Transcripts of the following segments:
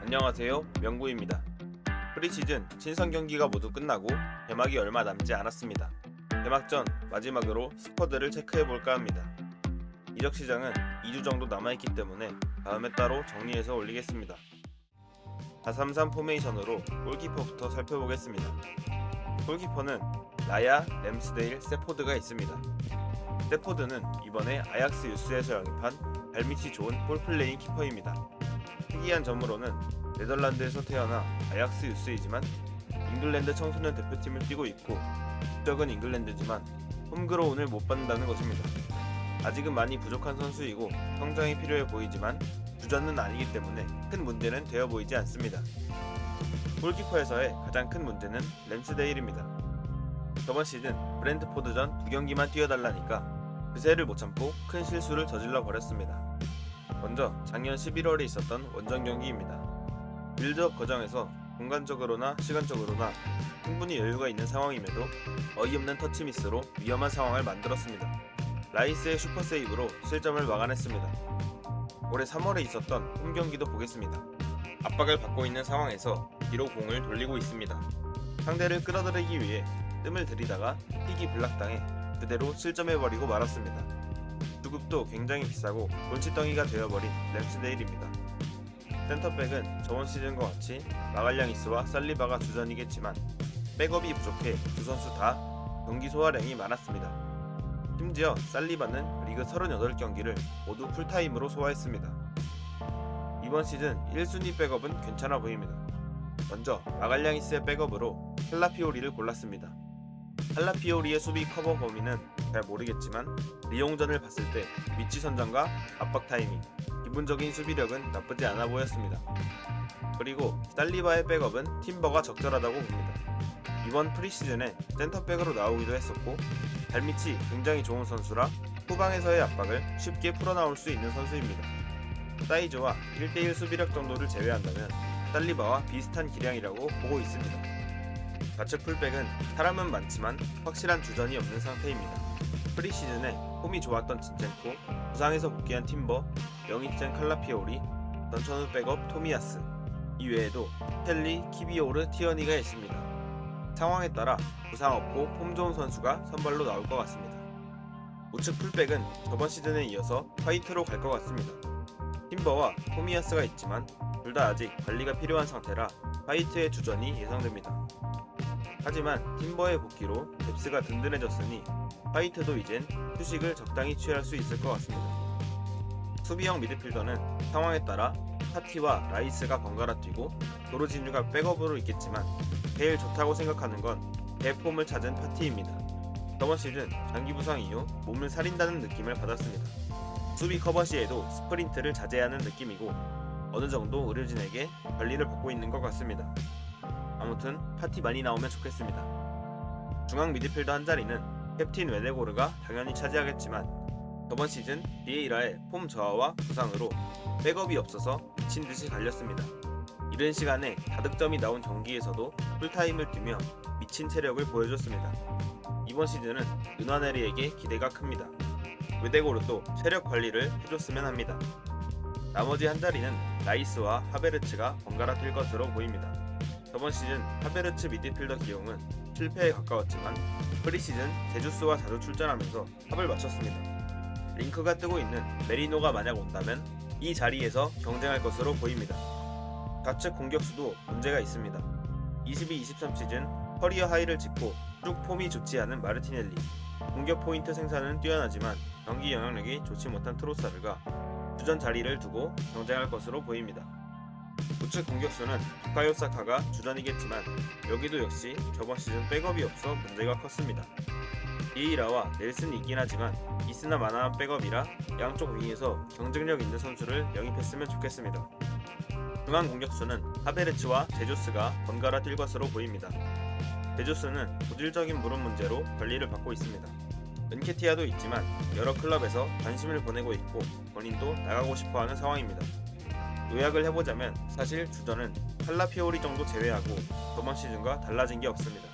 안녕하세요, 명구입니다. 프리시즌 친선 경기가 모두 끝나고 개막이 얼마 남지 않았습니다. 개막 전 마지막으로 스쿼드를 체크해볼까 합니다. 이적 시장은 2주 정도 남아있기 때문에 다음에 따로 정리해서 올리겠습니다. 4-3-3 포메이션으로 골키퍼부터 살펴보겠습니다. 골키퍼는 라야, 램스데일, 세포드가 있습니다. 세포드는 이번에 아약스 유스에서 영입한 발밑이 좋은 볼플레잉 키퍼입니다. 특이한 점으로는 네덜란드에서 태어나 아약스 유스이지만 잉글랜드 청소년 대표팀을 뛰고 있고 국적은 잉글랜드지만 홈그로운을 못 받는다는 것입니다. 아직은 많이 부족한 선수이고 성장이 필요해 보이지만 주전은 아니기 때문에 큰 문제는 되어 보이지 않습니다. 골키퍼에서의 가장 큰 문제는 램스데일입니다. 저번 시즌 브렌트포드전 2경기만 뛰어달라니까 그새를 못 참고 큰 실수를 저질러 버렸습니다. 먼저 작년 11월에 있었던 원정 경기입니다. 빌드업 과정에서 공간적으로나 시간적으로나 충분히 여유가 있는 상황임에도 어이없는 터치미스로 위험한 상황을 만들었습니다. 라이스의 슈퍼세이브로 실점을 막아냈습니다. 올해 3월에 있었던 홈경기도 보겠습니다. 압박을 받고 있는 상황에서 뒤로 공을 돌리고 있습니다. 상대를 끌어들이기 위해 뜸을 들이다가 킥이 블락당해 그대로 실점해버리고 말았습니다. 주급도 굉장히 비싸고 골칫덩이가 되어버린 램스데일입니다. 센터백은 저번 시즌과 같이 마갈량이스와 살리바가 주전이겠지만 백업이 부족해 두 선수 다 경기 소화량이 많았습니다. 심지어 살리바는 리그 38경기를 모두 풀타임으로 소화했습니다. 이번 시즌 1순위 백업은 괜찮아 보입니다. 먼저 마갈량이스의 백업으로 칼라피오리를 골랐습니다. 칼라피오리의 수비 커버 범위는 잘 모르겠지만 리옹전을 봤을 때 위치 선정과 압박 타이밍, 기본적인 수비력은 나쁘지 않아 보였습니다. 그리고 살리바의 백업은 팀버가 적절하다고 봅니다. 이번 프리시즌에 센터백으로 나오기도 했었고 발밑이 굉장히 좋은 선수라 후방에서의 압박을 쉽게 풀어나올 수 있는 선수입니다. 사이즈와 1대1 수비력 정도를 제외한다면 살리바와 비슷한 기량이라고 보고 있습니다. 좌측 풀백은 사람은 많지만 확실한 주전이 없는 상태입니다. 프리시즌에 폼이 좋았던 진첸코, 부상에서 복귀한 팀버, 영입생 칼라피오리, 던천후 백업 토미야스, 이외에도 텔리, 키비오르, 티어니가 있습니다. 상황에 따라 부상 없고 폼 좋은 선수가 선발로 나올 것 같습니다. 우측 풀백은 저번 시즌에 이어서 화이트로 갈 것 같습니다. 팀버와 토미야스가 있지만 둘 다 아직 관리가 필요한 상태라 화이트의 주전이 예상됩니다. 하지만 팀버의 복귀로 뎁스가 든든해졌으니 화이트도 이젠 휴식을 적당히 취할 수 있을 것 같습니다. 수비형 미드필더는 상황에 따라 파티와 라이스가 번갈아 뛰고 도르지뉴가 백업으로 있겠지만 제일 좋다고 생각하는 건 대폼을 찾은 파티입니다. 저번 시즌 장기 부상 이후 몸을 사린다는 느낌을 받았습니다. 수비 커버 시에도 스프린트를 자제하는 느낌이고 어느 정도 의료진에게 관리를 받고 있는 것 같습니다. 아무튼 파티 많이 나오면 좋겠습니다. 중앙 미드필더 한 자리는 캡틴 웨네고르가 당연히 차지하겠지만 저번 시즌 비에이라의 폼 저하와 부상으로 백업이 없어서 미친듯이 갈렸습니다. 이른 시간에 다득점이 나온 경기에서도 풀타임을 뛰며 미친 체력을 보여줬습니다. 이번 시즌은 은화네리에게 기대가 큽니다. 웨데고르도 체력 관리를 해줬으면 합니다. 나머지 한 자리는 라이스와 하베르츠가 번갈아 뛸 것으로 보입니다. 저번 시즌 하베르츠 미드필더 기용은 실패에 가까웠지만 프리시즌 제주스와 자주 출전하면서 합을 맞췄습니다. 링크가 뜨고 있는 메리노가 만약 온다면 이 자리에서 경쟁할 것으로 보입니다. 좌측 공격수도 문제가 있습니다. 22-23 시즌 커리어 하이를 찍고 쭉 폼이 좋지 않은 마르티넬리, 공격 포인트 생산은 뛰어나지만 경기 영향력이 좋지 못한 트로사르가 주전 자리를 두고 경쟁할 것으로 보입니다. 우측 공격수는 부카요 사카가 주전이겠지만 여기도 역시 저번 시즌 백업이 없어 문제가 컸습니다. 비에이라와 넬슨이 있긴 하지만 있으나 마나한 백업이라 양쪽 윙에서 경쟁력 있는 선수를 영입했으면 좋겠습니다. 중앙 공격수는 하베르츠와 제주스가 번갈아 뛸 것으로 보입니다. 제주스는 고질적인 무릎 문제로 관리를 받고 있습니다. 은케티아도 있지만 여러 클럽에서 관심을 보내고 있고 본인도 나가고 싶어하는 상황입니다. 요약을 해보자면 사실 주전은 칼라피오리 정도 제외하고 저번 시즌과 달라진 게 없습니다.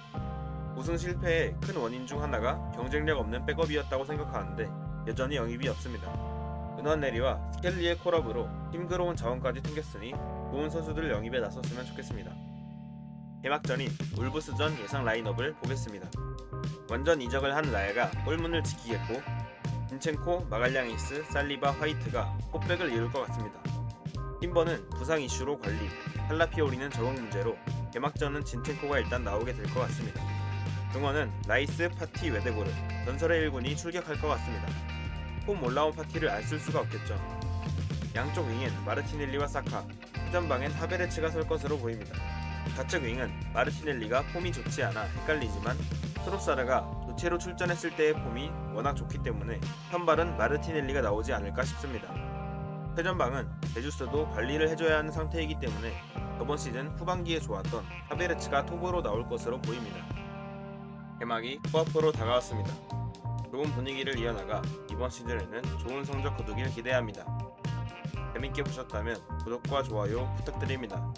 우승 실패의 큰 원인 중 하나가 경쟁력 없는 백업이었다고 생각하는데 여전히 영입이 없습니다. 은환네리와 스켈리의 콜업으로 힘들어온 자원까지 챙겼으니 좋은 선수들 영입에 나섰으면 좋겠습니다. 개막전인 울브스전 예상 라인업을 보겠습니다. 완전 이적을 한 라야가 골문을 지키겠고 진첸코, 마갈량이스, 살리바, 화이트가 포백을 이룰 것 같습니다. 팀버는 부상 이슈로 관리, 할라피오리는 적응 문제로 개막전은 진첸코가 일단 나오게 될 것 같습니다. 중원은 라이스, 파티, 웨데고르, 전설의 1군이 출격할 것 같습니다. 폼 올라온 파티를 안 쓸 수가 없겠죠. 양쪽 윙엔 마르티넬리와 사카, 후전방엔 하베르츠가 설 것으로 보입니다. 좌측 윙은 마르티넬리가 폼이 좋지 않아 헷갈리지만 트로사르가 교체로 출전했을 때의 폼이 워낙 좋기 때문에 선발은 마르티넬리가 나오지 않을까 싶습니다. 최전방은 제주스도 관리를 해줘야 하는 상태이기 때문에 저번 시즌 후반기에 좋았던 하베르츠가 톱으로 나올 것으로 보입니다. 개막이 코앞으로 다가왔습니다. 좋은 분위기를 이어나가 이번 시즌에는 좋은 성적 거두길 기대합니다. 재밌게 보셨다면 구독과 좋아요 부탁드립니다.